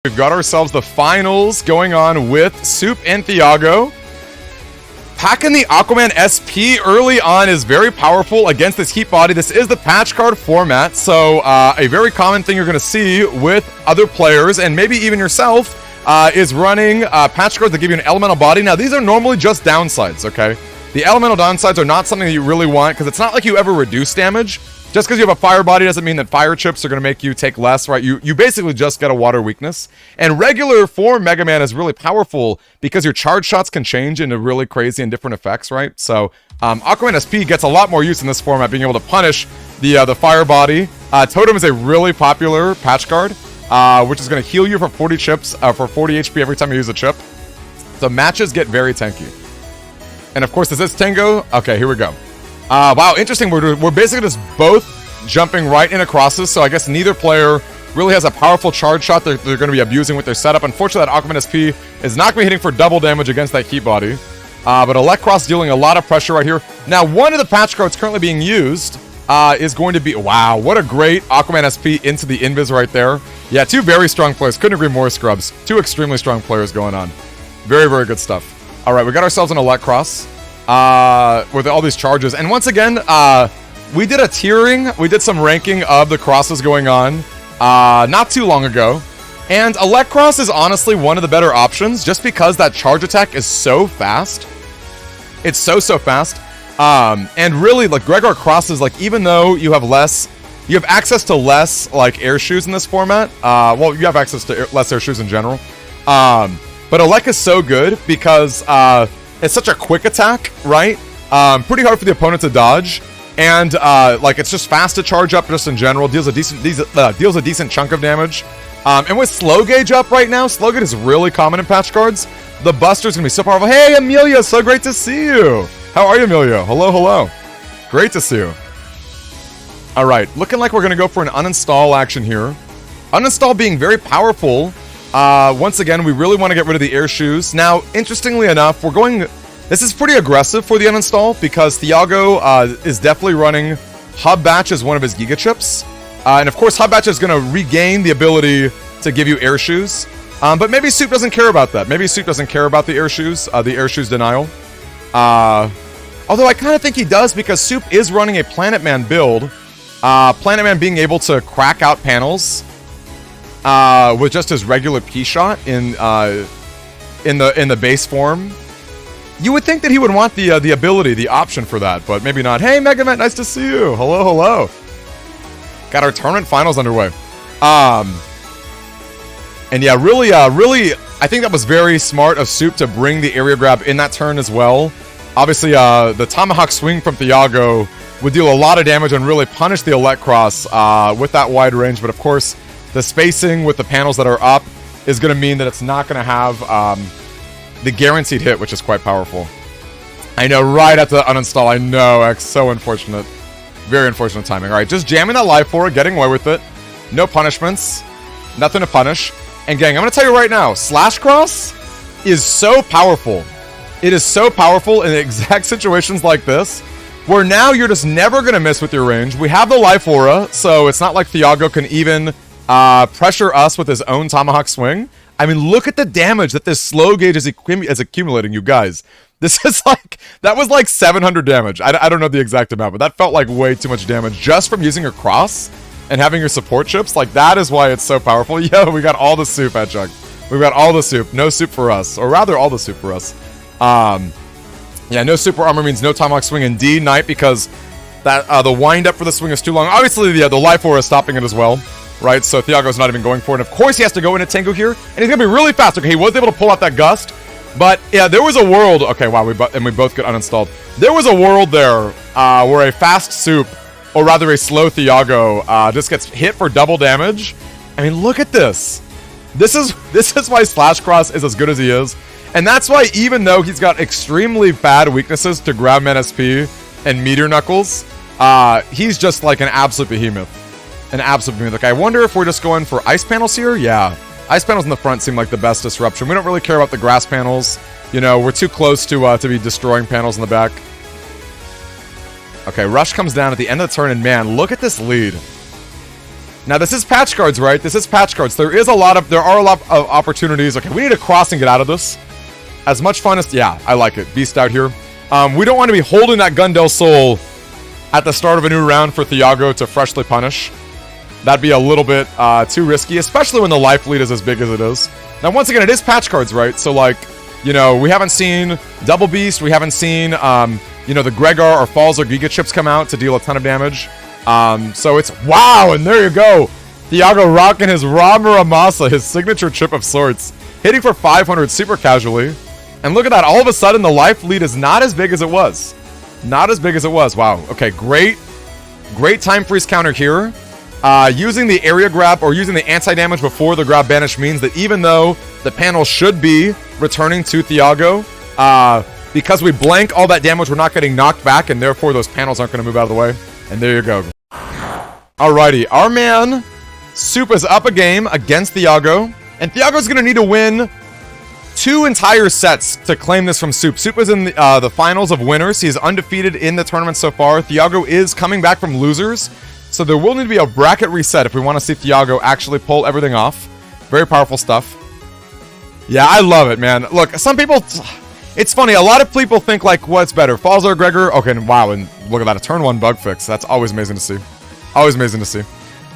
We've got ourselves the finals going on with Soup and Thiago. Packing the Aquaman SP early on is very powerful against this Heat Body. This is the patch card format, so a very common thing you're going to see with other players, and maybe even yourself, is running patch cards that give you an elemental body. Now, these are normally just downsides, okay? The elemental downsides are not something that you really want, because it's not like you ever reduce damage. Just because you have a fire body doesn't mean that fire chips are going to make you take less, right? You basically just get a water weakness. And regular form Mega Man is really powerful because your charge shots can change into really crazy and different effects, right? So Aquaman SP gets a lot more use in this format, being able to punish the fire body. Totem is a really popular patch card, which is going to heal you for 40 chips, for 40 HP every time you use a chip. So matches get very tanky. And of course, this is Tango. Okay, here we go. Wow, interesting. We're basically just both jumping right in across this, so I guess neither player really has a powerful charge shot they're going to be abusing with their setup. Unfortunately, that Aquaman SP is not going to be hitting for double damage against that Heat Body. But Electcross dealing a lot of pressure right here. Now, one of the patch cards currently being used is going to be... Wow, what a great Aquaman SP into the Invis right there. Yeah, two very strong players. Couldn't agree more, Scrubs. Two extremely strong players going on. Very, very good stuff. All right, we got ourselves an Electcross. With all these charges, and once again, we did a tiering, we did some ranking of the crosses going on, not too long ago, and Electcross is honestly one of the better options, just because that charge attack is so fast. It's so fast, and really, like, Gregar crosses, like, even though you have access to less, like, air shoes in this format, well, you have access to less air shoes in general, but Elec is so good, because, it's such a quick attack, right? Pretty hard for the opponent to dodge, and like, it's just fast to charge up just in general. Deals a decent chunk of damage. And with slow gauge up right now, slow gauge is really common in patch cards. The Buster's gonna be so powerful. Hey, Amelia, so great to see you. How are you, Amelia? Hello. Great to see you. All right, looking like we're gonna go for an uninstall action here. Uninstall being very powerful. Once again, we really want to get rid of the air shoes. Now, interestingly enough, this is pretty aggressive for the uninstall, because Thiago is definitely running Hub Batch as one of his Giga Chips. And of course, Hub Batch is going to regain the ability to give you air shoes. But maybe Soup doesn't care about that. Maybe Soup doesn't care about the air shoes denial. Although I kind of think he does, because Soup is running a Planetman build. Planetman being able to crack out panels with just his regular P shot in the base form. You would think that he would want the ability, the option for that, but maybe not. Hey, Mega Man, nice to see you. Hello. Got our tournament finals underway. And yeah, really, I think that was very smart of Soup to bring the area grab in that turn as well. Obviously, the Tomahawk swing from Thiago would deal a lot of damage and really punish the Electcross with that wide range, but of course, the spacing with the panels that are up is going to mean that it's not going to have the guaranteed hit, which is quite powerful. I know, right at the uninstall. I know, X. So unfortunate. Very unfortunate timing. All right, just jamming that life for it, getting away with it. No punishments. Nothing to punish. And gang, I'm going to tell you right now, Slash Cross is so powerful. It is so powerful in exact situations like this, where now you're just never going to miss with your range. We have the life aura, so it's not like Thiago can even pressure us with his own Tomahawk swing. I mean, look at the damage that this slow gauge is accumulating, you guys. This is like, that was like 700 damage. I don't know the exact amount, but that felt like way too much damage just from using your cross and having your support chips. Like, that is why it's so powerful. Yo, we got all the soup, Hedgehog. We've got all the soup. No soup for us. Or rather, all the soup for us. Yeah, no super armor means no Tomahawk swing. Indeed, Knight, because that the wind up for the swing is too long. Obviously, the life aura is stopping it as well. Right, so Thiago's not even going for it. And of course, he has to go into Tango here, and he's gonna be really fast. Okay, he was able to pull out that gust, but yeah, there was a world. Okay, wow, we both get uninstalled. There was a world there where a fast Soup, or rather a slow Thiago, just gets hit for double damage. I mean, look at this. This is why Slash Cross is as good as he is, and that's why even though he's got extremely bad weaknesses to Grabman SP and Meteor Knuckles, he's just like an absolute behemoth. An absolute behemoth. Okay, I wonder if we're just going for ice panels here? Yeah. Ice panels in the front seem like the best disruption. We don't really care about the grass panels. You know, we're too close to be destroying panels in the back. Okay, Rush comes down at the end of the turn, and man, look at this lead. Now this is patch cards, right? This is patch cards. There are a lot of opportunities. Okay, we need to cross and get out of this. As much fun as, yeah, I like it. Beast out here. We don't want to be holding that Gun Del Sol at the start of a new round for Thiago to freshly punish. That'd be a little bit too risky, especially when the life lead is as big as it is. Now, once again, it is patch cards, right? So, like, you know, we haven't seen Double Beast. We haven't seen, you know, the Gregar or Falzar Giga Chips come out to deal a ton of damage. So it's, wow, and there you go. Thiago rocking his Rama Ramasa, his signature chip of sorts. Hitting for 500 super casually. And look at that, all of a sudden the life lead is not as big as it was. Not as big as it was, wow. Okay, great time freeze counter here. Using the area grab or using the anti-damage before the grab banish means that even though the panel should be returning to Thiago, because we blank all that damage, we're not getting knocked back, and therefore those panels aren't going to move out of the way. And there you go. Alrighty, our man Soup is up a game against Thiago, and Thiago's going to need to win 2 entire sets to claim this from Soup. Soup is in the finals of winners. He is undefeated in the tournament so far. Thiago is coming back from losers, so there will need to be a bracket reset if we want to see Thiago actually pull everything off. Very powerful stuff. Yeah, I love it, man. Look, some people... It's funny, a lot of people think, like, what's better, Falzar or Gregar? Okay, and wow, and look at that, a turn 1 bug fix. That's always amazing to see. Always amazing to see.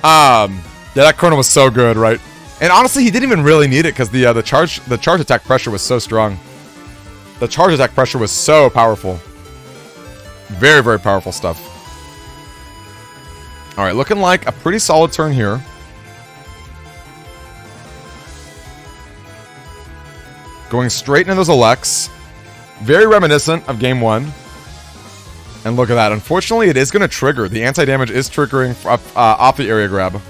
Yeah, that Chrono was so good, right? And honestly, he didn't even really need it because the charge attack pressure was so strong. The charge attack pressure was so powerful. Very, very powerful stuff. Alright, looking like a pretty solid turn here. Going straight into those Elects. Very reminiscent of game 1. And look at that. Unfortunately, it is going to trigger. The anti-damage is triggering off the area grab.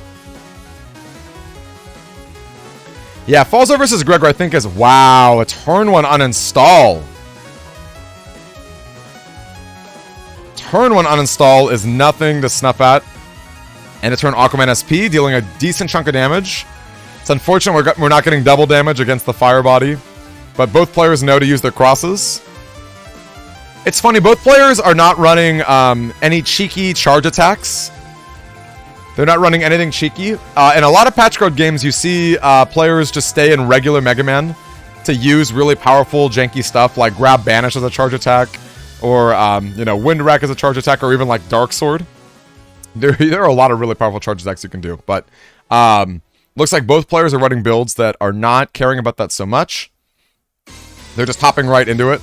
Yeah, Falzar versus Gregar, I think, is... Wow, a turn 1 uninstall. Turn 1 uninstall is nothing to snuff at. And a turn Aquaman SP, dealing a decent chunk of damage. It's unfortunate we're not getting double damage against the fire body. But both players know to use their crosses. It's funny, both players are not running any cheeky charge attacks. They're not running anything cheeky. In a lot of patch code games, you see players just stay in regular Mega Man to use really powerful, janky stuff like Grab Banish as a charge attack, or you know, Wind Rack as a charge attack, or even like Dark Sword. There are a lot of really powerful charge attacks you can do, but looks like both players are running builds that are not caring about that so much. They're just hopping right into it.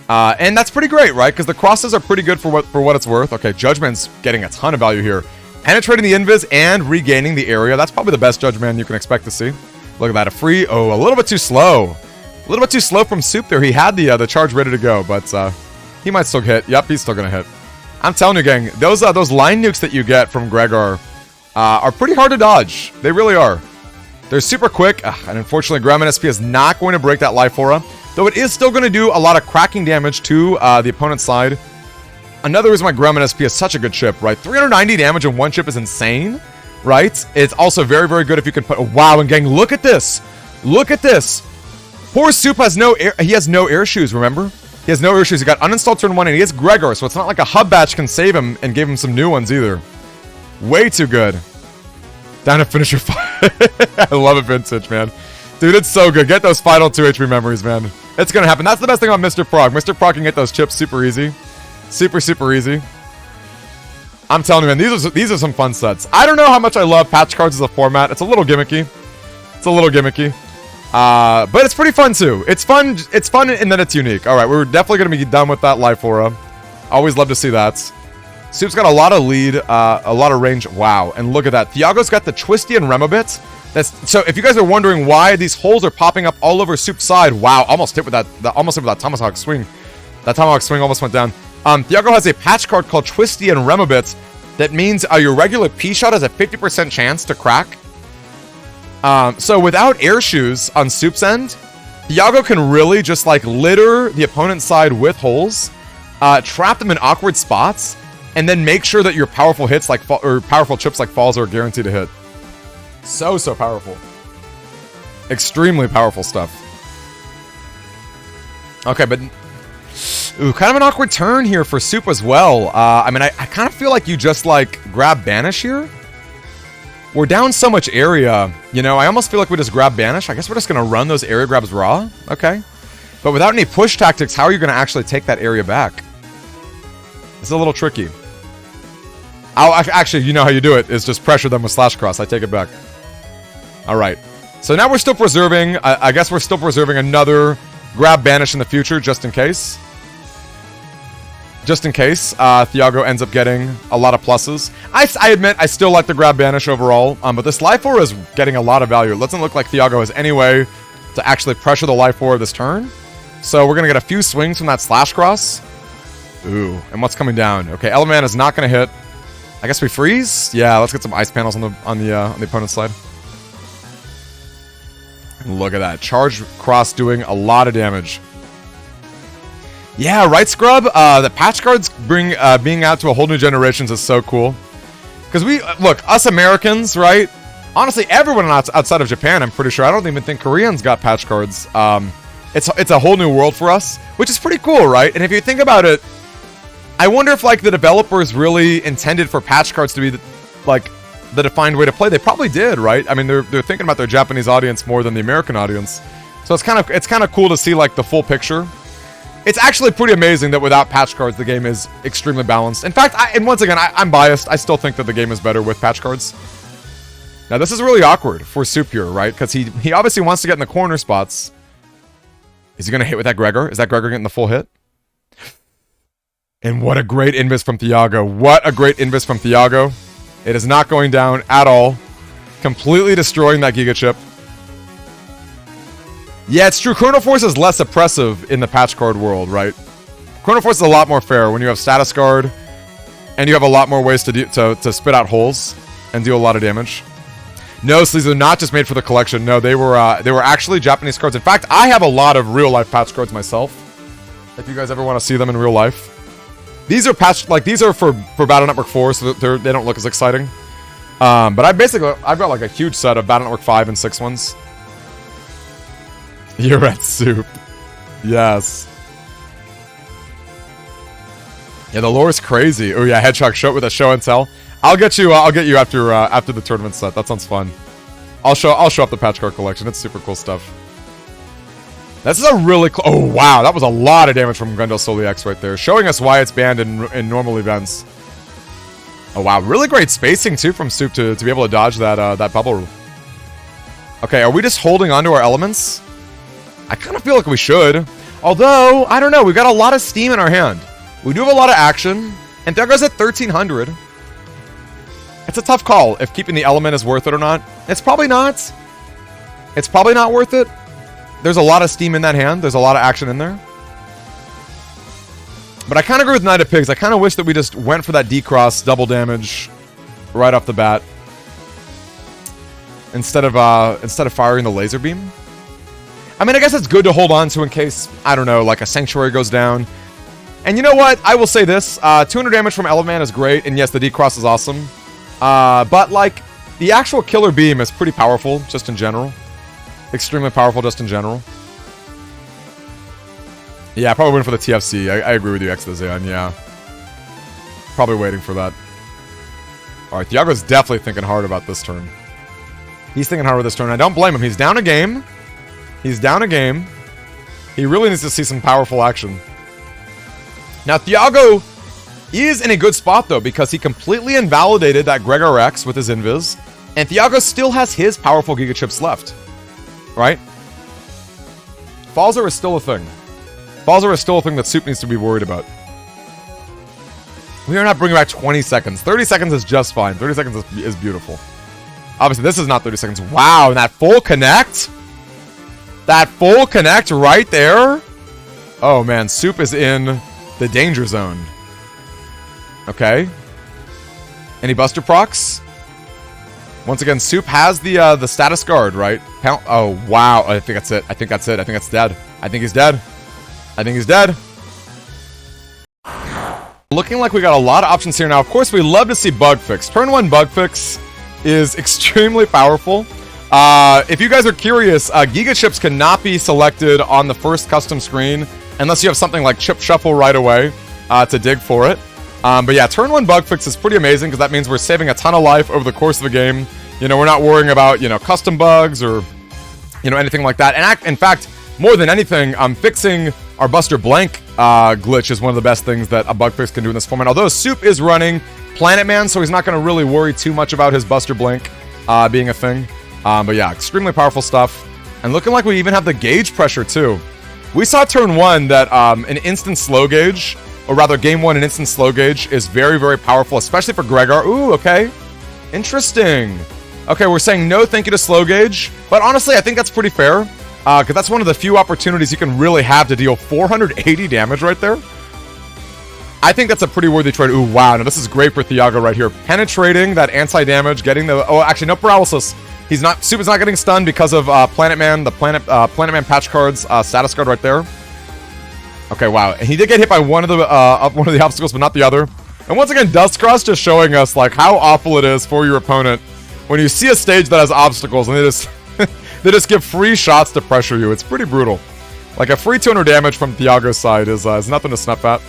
And that's pretty great, right? Because the crosses are pretty good for what it's worth. Okay, Judgment's getting a ton of value here. Penetrating the invis and regaining the area. That's probably the best Judgment you can expect to see. Look at that, a free... Oh, a little bit too slow. A little bit too slow from Soup there. He had the charge ready to go, but he might still hit. Yep, he's still going to hit. I'm telling you, gang, those line nukes that you get from Gregar are pretty hard to dodge. They really are. They're super quick, and unfortunately, Gremlin SP is not going to break that Life Aura, though it is still going to do a lot of cracking damage to the opponent's side. Another reason why Gremlin SP is such a good chip, right? 390 damage in one chip is insane, right? It's also very, very good if you can put... Wow, and gang, look at this! Look at this! Poor Soup has no air... He has no air shoes, remember? He has no air shoes. He got uninstalled turn 1, and he is Gregar, so it's not like a hub batch can save him and give him some new ones either. Way too good. Down to finisher 5. I love it, Vintage, man. Dude, it's so good. Get those final 2 HP memories, man. It's gonna happen. That's the best thing about Mr. Prog. Mr. Prog can get those chips super easy. Super, super easy. I'm telling you, man, these are some fun sets. I don't know how much I love patch cards as a format. It's a little gimmicky. It's a little gimmicky. But it's pretty fun, too. It's fun in that it's unique. Alright, we're definitely gonna be done with that Life Aura. Always love to see that. Soup's got a lot of lead, a lot of range. Wow, and look at that. Thiago's got the Twisty and Remobit. So if you guys are wondering why these holes are popping up all over Soup's side, wow, almost hit with that Tomahawk swing. That Tomahawk swing almost went down. Thiago has a patch card called Twisty and Remobit that means your regular P-Shot has a 50% chance to crack. So without air shoes on Soup's end, Thiago can really just like litter the opponent's side with holes, trap them in awkward spots, and then make sure that your powerful hits or powerful chips like Falzar are guaranteed to hit. So powerful. Extremely powerful stuff. Okay, but... Ooh, kind of an awkward turn here for Soup as well. I mean, I kind of feel like you just, like, grab Banish here. we're down so much area, you know, I almost feel like we just grab Banish. I guess we're just going to run those area grabs raw. Okay. But without any push tactics, how are you going to actually take that area back? It's a little tricky. Actually, you know how you do it, is just pressure them with Slash Cross. I take it back. All right. So now we're still preserving, I guess we're still preserving another grab Banish in the future, just in case. Just in case Thiago ends up getting a lot of pluses. I admit, I still like the grab Banish overall, but this Life Orb is getting a lot of value. It doesn't look like Thiago has any way to actually pressure the Life Orb this turn. So we're going to get a few swings from that Slash Cross. Ooh, and what's coming down? Okay, Element is not going to hit. I guess we freeze? Yeah, let's get some ice panels on the opponent's side. Look at that. Charge Cross doing a lot of damage. Yeah, right, Scrub? The patch cards being out to a whole new generations is so cool. Because look, us Americans, right? Honestly, everyone outside of Japan, I'm pretty sure. I don't even think Koreans got patch cards. It's a whole new world for us, which is pretty cool, right? And if you think about it, I wonder if, like, the developers really intended for patch cards to be, like, the defined way to play. They probably did, right? I mean, they're thinking about their Japanese audience more than the American audience. So it's kind of cool to see, like, the full picture. It's actually pretty amazing that without patch cards, the game is extremely balanced. In fact, and once again, I'm biased. I still think that the game is better with patch cards. Now, this is really awkward for Soup here, right? Because he obviously wants to get in the corner spots. Is he going to hit with that Gregar? Is that Gregar getting the full hit? And what a great invis from Thiago. What a great invis from Thiago. It is not going down at all. Completely destroying that Giga Chip. Yeah, it's true. Chrono Force is less oppressive in the patch card world, right? Chrono Force is a lot more fair when you have Status Guard and you have a lot more ways to spit out holes and do a lot of damage. No, these are not just made for the collection. No, they were actually Japanese cards. In fact, I have a lot of real-life patch cards myself. If you guys ever want to see them in real life. These are patched, like, these are for Battle Network 4, so they don't look as exciting. But I've got like a huge set of Battle Network 5 and 6 ones. You're at Soup. Yes. Yeah, the lore is crazy. Oh yeah, Hedgehog show with a show and tell. I'll get you after the tournament set. That sounds fun. I'll show up the patch card collection. It's super cool stuff. This is a really oh wow, that was a lot of damage from Grendel Soli X right there, showing us why it's banned in normal events. Oh wow, really great spacing too from Soup to be able to dodge that bubble. Okay, are we just holding on to our elements? I kind of feel like we should. Although, I don't know, we've got a lot of steam in our hand. We do have a lot of action, and there goes at 1300. It's a tough call if keeping the element is worth it or not. It's probably not. It's probably not worth it. There's a lot of steam in that hand. There's a lot of action in there. But I kind of agree with Knight of Pigs. I kind of wish that we just went for that D-Cross double damage right off the bat. Instead of firing the laser beam. I mean, I guess it's good to hold on to in case, I don't know, like a Sanctuary goes down. And you know what? I will say this. 200 damage from Element is great. And yes, the D-Cross is awesome. But, like, the actual killer beam is pretty powerful, just in general. Extremely powerful, just in general. Yeah, probably waiting for the TFC. I agree with you, X-Zeon, yeah. Probably waiting for that. Alright, Thiago's definitely thinking hard about this turn. He's thinking hard with this turn. I don't blame him. He's down a game. He's down a game. He really needs to see some powerful action. Now, Thiago is in a good spot, though, because he completely invalidated that Gregar X with his Invis, and Thiago still has his powerful Giga Chips left. Right? Falzar is still a thing. Falzar is still a thing that Soup needs to be worried about. We are not bringing back 20 seconds. 30 seconds is just fine. 30 seconds is beautiful. Obviously, this is not 30 seconds. Wow, and that full connect? That full connect right there? Oh, man. Soup is in the danger zone. Okay. Any Buster procs? Once again, Soup has the status guard, right? Oh, wow. I think that's it. I think that's it. I think that's dead. I think he's dead. I think he's dead. Looking like we got a lot of options here now. Of course, we love to see bug fix. Turn 1 bug fix is extremely powerful. If you guys are curious, Giga Chips cannot be selected on the first custom screen unless you have something like Chip Shuffle right away to dig for it. But yeah, turn 1 bug fix is pretty amazing because that means we're saving a ton of life over the course of the game. You know, we're not worrying about, you know, custom bugs or, you know, anything like that. And in fact, more than anything, fixing our Buster Blank glitch is one of the best things that a bug fix can do in this format. Although Soup is running Planetman, so he's not going to really worry too much about his Buster Blank being a thing. But yeah, extremely powerful stuff. And looking like we even have the gauge pressure too. We saw turn 1 that an instant slow gauge, or rather game 1 an instant slow gauge is very, very powerful, especially for Gregar. Ooh, okay. Interesting. Okay, we're saying no thank you to slow gauge. But honestly, I think that's pretty fair. Because that's one of the few opportunities you can really have to deal 480 damage right there. I think that's a pretty worthy trade. Ooh, wow. Now, this is great for Thiago right here. Penetrating that anti-damage, getting the... Oh, actually, no paralysis. He's not... Soup is not getting stunned because of Planetman, the Planetman patch card's status card right there. Okay, wow. And he did get hit by one of the obstacles, but not the other. And once again, Dustcross just showing us, like, how awful it is for your opponent when you see a stage that has obstacles and they just... They just give free shots to pressure you. It's pretty brutal. Like, a free 200 damage from Thiago's side is nothing to snuff at.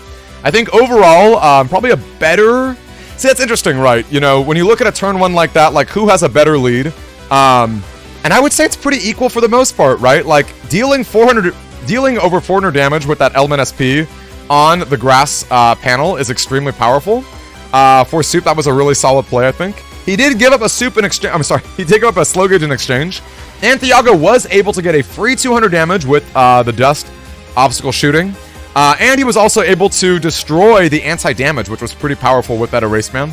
I think overall, probably a better... See, that's interesting, right? You know, when you look at a turn 1 like that, like, who has a better lead? And I would say it's pretty equal for the most part, right? Like, dealing over 400 damage with that Element SP on the grass panel is extremely powerful. For Soup, that was a really solid play, I think. He did give up a Soup in exchange... I'm sorry, he did give up a slow gauge in exchange. And Thiago was able to get a free 200 damage with the Dust obstacle shooting. And he was also able to destroy the anti-damage, which was pretty powerful with that Erase Man.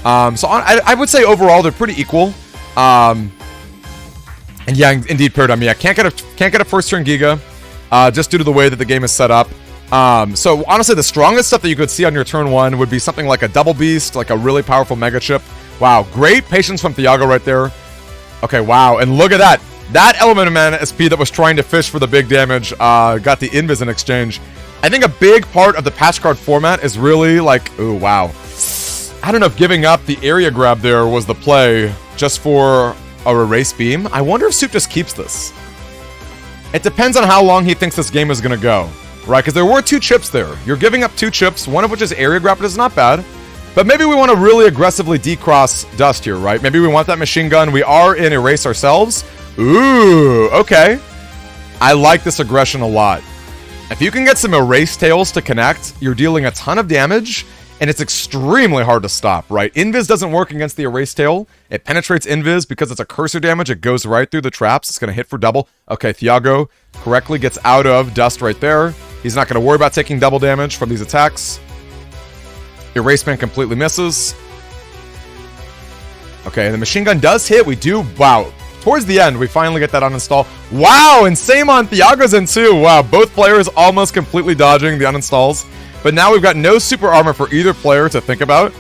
I would say overall they're pretty equal. And yeah, indeed, Paradigm. Yeah, can't get a first turn Giga, just due to the way that the game is set up. So honestly, the strongest stuff that you could see on your turn 1 would be something like a Double Beast, like a really powerful Mega Chip. Wow, great patience from Thiago right there. Okay, wow, and look at that. That Element Man SP that was trying to fish for the big damage got the Invis in exchange. I think a big part of the patch card format is really like, ooh, wow. I don't know if giving up the area grab there was the play just for a Erase Beam. I wonder if Soup just keeps this. It depends on how long he thinks this game is going to go, right? Because there were 2 chips there. You're giving up 2 chips, one of which is area grab, but it's not bad. But maybe we want to really aggressively decross Dust here, right? Maybe we want that machine gun. We are in Erase ourselves. Ooh, okay. I like this aggression a lot. If you can get some Erase Tails to connect, you're dealing a ton of damage, and it's extremely hard to stop, right? Invis doesn't work against the Erase Tail. It penetrates Invis because it's a cursor damage. It goes right through the traps. It's going to hit for double. Okay, Thiago correctly gets out of Dust right there. He's not going to worry about taking double damage from these attacks. Erase Man completely misses. Okay, and the machine gun does hit. We do, wow. Towards the end, we finally get that uninstall. Wow, and same on Thiago's end too. Wow, both players almost completely dodging the uninstalls. But now we've got no super armor for either player to think about.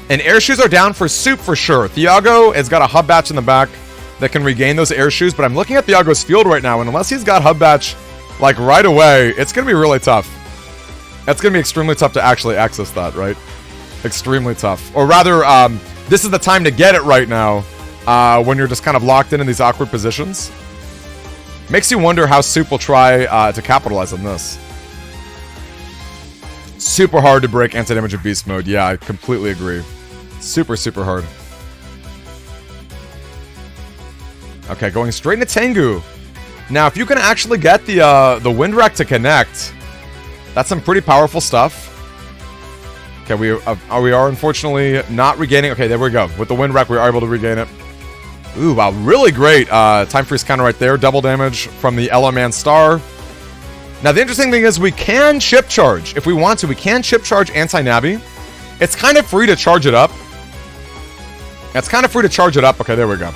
And air shoes are down for Soup for sure. Thiago has got a hub batch in the back that can regain those air shoes. But I'm looking at Thiago's field right now, and unless he's got hub batch like right away, it's going to be really tough. That's going to be extremely tough to actually access that, right? Extremely tough. Or rather, this is the time to get it right now. When you're just kind of locked in these awkward positions. Makes you wonder how Soup will try to capitalize on this. Super hard to break anti-damage of Beast Mode. Yeah, I completely agree. Super, super hard. Okay, going straight into Tengu. Now, if you can actually get the Wind Rack to connect, that's some pretty powerful stuff. Okay, we are unfortunately not regaining... Okay, there we go. With the Wind Rack, we are able to regain it. Ooh, wow, really great time freeze counter right there. Double damage from the Ella Man Star. Now, the interesting thing is we can chip charge. If we want to, we can chip charge anti-Navi. It's kind of free to charge it up. Okay, there we go.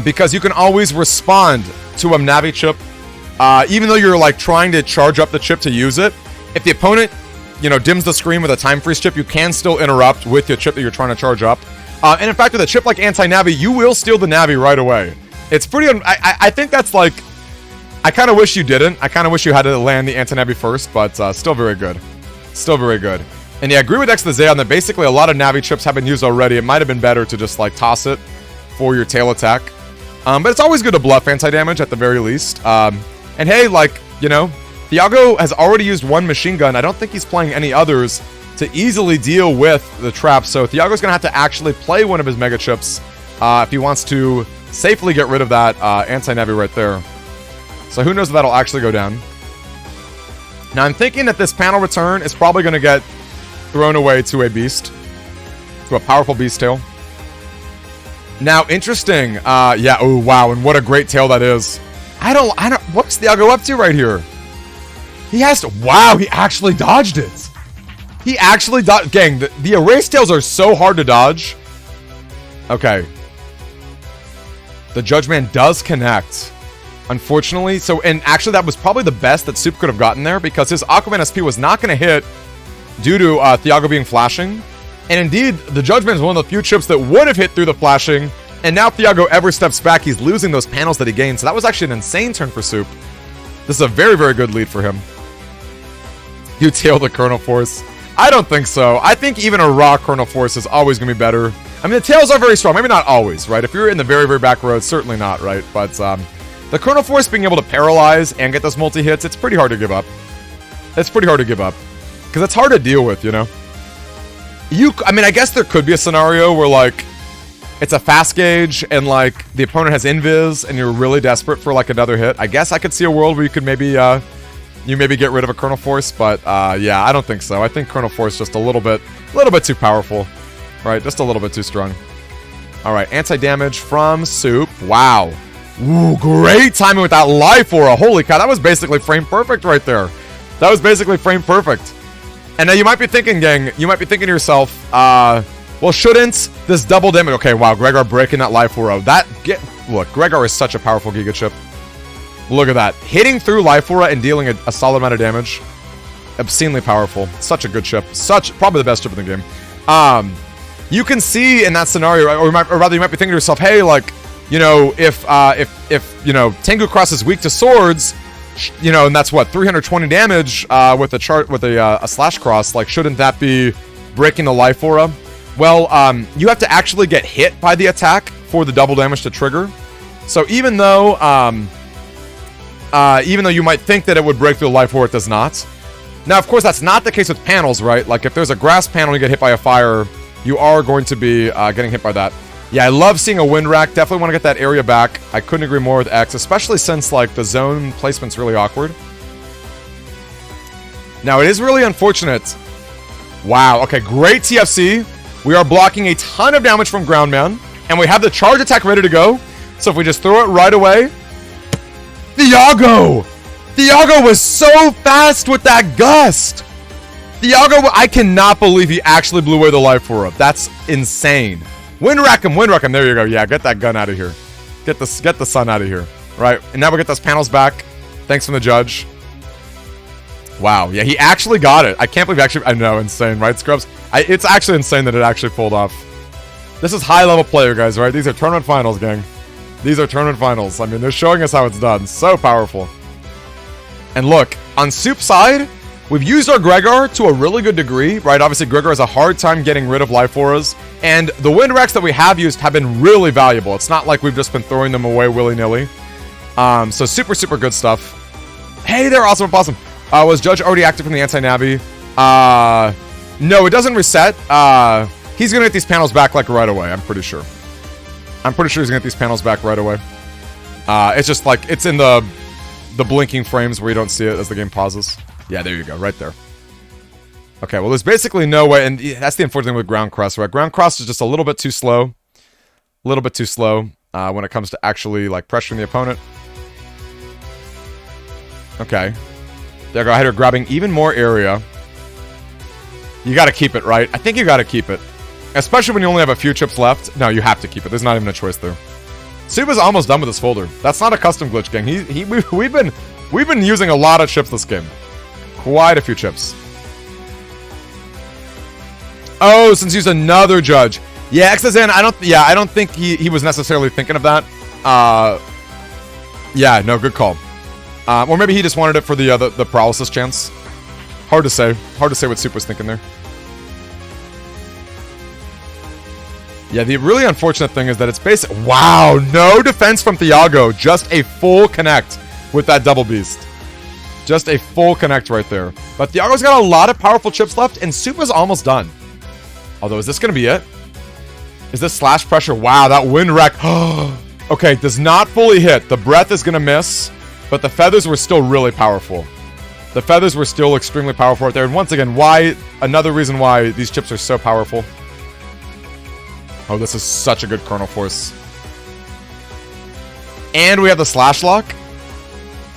Because you can always respond to a Navi chip. Even though you're, like, trying to charge up the chip to use it. If the opponent, you know, dims the screen with a time freeze chip, you can still interrupt with your chip that you're trying to charge up. And in fact, with a chip like anti-Navi, you will steal the Navi right away. It's pretty... I think that's like... I kind of wish you didn't. I kind of wish you had to land the anti-Navi first, but still very good. Still very good. And yeah, I agree with X the Zayon that basically a lot of Navi chips have been used already. It might have been better to just like toss it for your tail attack. But it's always good to bluff anti-damage at the very least. And hey, like, you know, Thiago has already used one machine gun. I don't think he's playing any others to easily deal with the trap. So Thiago's going to have to actually play one of his mega chips if he wants to safely get rid of that anti-navi right there. So who knows if that'll actually go down. Now I'm thinking that this panel return is probably going to get thrown away to a beast. To a powerful beast tail. Now, interesting. Yeah, oh wow, and what a great tail that is. I don't, what's Thiago up to right here? He has to, wow, he actually dodged it. He actually dodged, gang, the erase tails are so hard to dodge. Okay. The Judge Man does connect, unfortunately. So, and actually that was probably the best that Soup could have gotten there because his Aquaman SP was not going to hit due to Thiago being flashing. And indeed, the Judge Man is one of the few chips that would have hit through the flashing. And now Thiago ever steps back, he's losing those panels that he gained. So that was actually an insane turn for Soup. This is a very, very good lead for him. You tail the Colonel Force. I don't think so. I think even a raw Colonel Force is always going to be better. I mean, the tails are very strong. Maybe not always, right? If you're in the very, very back row, certainly not, right? But the Colonel Force being able to paralyze and get those multi-hits, it's pretty hard to give up. It's pretty hard to give up. Because it's hard to deal with, you know? I mean, I guess there could be a scenario where, like, it's a fast gauge and, like, the opponent has invis and you're really desperate for, like, another hit. I guess I could see a world where you could maybe, maybe get rid of a Colonel Force, but, yeah, I don't think so. I think Colonel Force just a little bit too powerful, right? Just a little bit too strong. All right, anti-damage from Soup. Wow. Ooh, great timing with that life aura. Holy cow, that was basically frame perfect right there. That was basically frame perfect. And now you might be thinking, gang, you might be thinking to yourself, well, shouldn't this double damage... Okay, wow, Gregar breaking that life aura. Look, Gregar is such a powerful Giga chip. Look at that. Hitting through life aura and dealing a solid amount of damage. Obscenely powerful. Such a good chip. Probably the best chip in the game. You can see in that scenario, or rather you might be thinking to yourself, hey, like, you know, if you know, Tengu Cross is weak to swords, you know, and that's what, 320 damage with a slash cross, like, shouldn't that be breaking the life aura? Well, you have to actually get hit by the attack for the double damage to trigger. So even though you might think that it would break through the life aura, it does not. Now, of course, that's not the case with panels, right? Like, if there's a grass panel and you get hit by a fire, you are going to be getting hit by that. Yeah, I love seeing a wind rack. Definitely want to get that area back. I couldn't agree more with X, especially since, like, the zone placement's really awkward. Now, it is really unfortunate. Wow, okay, great TFC. We are blocking a ton of damage from Groundman, and we have the charge attack ready to go. So if we just throw it right away... Thiago! Thiago was so fast with that gust! Thiago, I cannot believe he actually blew away the life aura. That's insane. Wind rack him, there you go. Yeah, get that gun out of here. Get the sun out of here. Right, and now we get those panels back. Thanks from the judge. Wow, yeah, he actually got it. I can't believe I know, insane, right, Scrubs? It's actually insane that it actually pulled off. This is high-level player, guys, right? These are tournament finals, gang. These are tournament finals. I mean, they're showing us how it's done. So powerful. And look, on Soup's side, we've used our Gregar to a really good degree, right? Obviously, Gregar has a hard time getting rid of life auras, and the wind racks that we have used have been really valuable. It's not like we've just been throwing them away willy-nilly. So super, super good stuff. Hey there, awesome, awesome. Was Judge already active from the anti-navi? No, it doesn't reset. He's gonna get these panels back, like, right away, I'm pretty sure. I'm pretty sure he's gonna get these panels back right away. It's just, like, it's in the blinking frames where you don't see it as the game pauses. Yeah, there you go, right there. Okay, well, there's basically no way, and that's the unfortunate thing with Ground Cross, right? Ground Cross is just a little bit too slow. A little bit too slow when it comes to actually, like, pressuring the opponent. Okay. There you go, Hider grabbing even more area. You gotta keep it, right? I think you gotta keep it. Especially when you only have a few chips left. No, you have to keep it. There's not even a choice there. Suba's almost done with this folder. That's not a custom glitch, gang. We've been using a lot of chips this game. Quite a few chips. Oh, since he's another judge. Yeah, XSN, I don't think he was necessarily thinking of that. Yeah, no, good call. Or maybe he just wanted it for the paralysis chance. Hard to say. Hard to say what Soup was thinking there. Yeah, the really unfortunate thing is that it's basic. Wow, no defense from Thiago. Just a full connect with that double beast. Just a full connect right there. But Thiago's got a lot of powerful chips left, and Soup is almost done. Although, is this going to be it? Is this slash pressure? Wow, that wind wreck. Okay, does not fully hit. The breath is gonna miss, but the feathers were still really powerful. The feathers were still extremely powerful right there. And once again, another reason why these chips are so powerful. Oh, this is such a good kernel force. And we have the slash lock.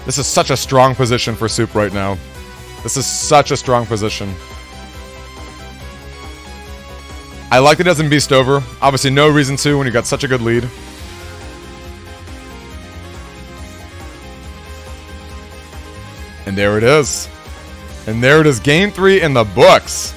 This is such a strong position for Soup right now. This is such a strong position. I like that it doesn't beast over. Obviously, no reason to when you got such a good lead. And there it is. And there it is. Game 3 in the books.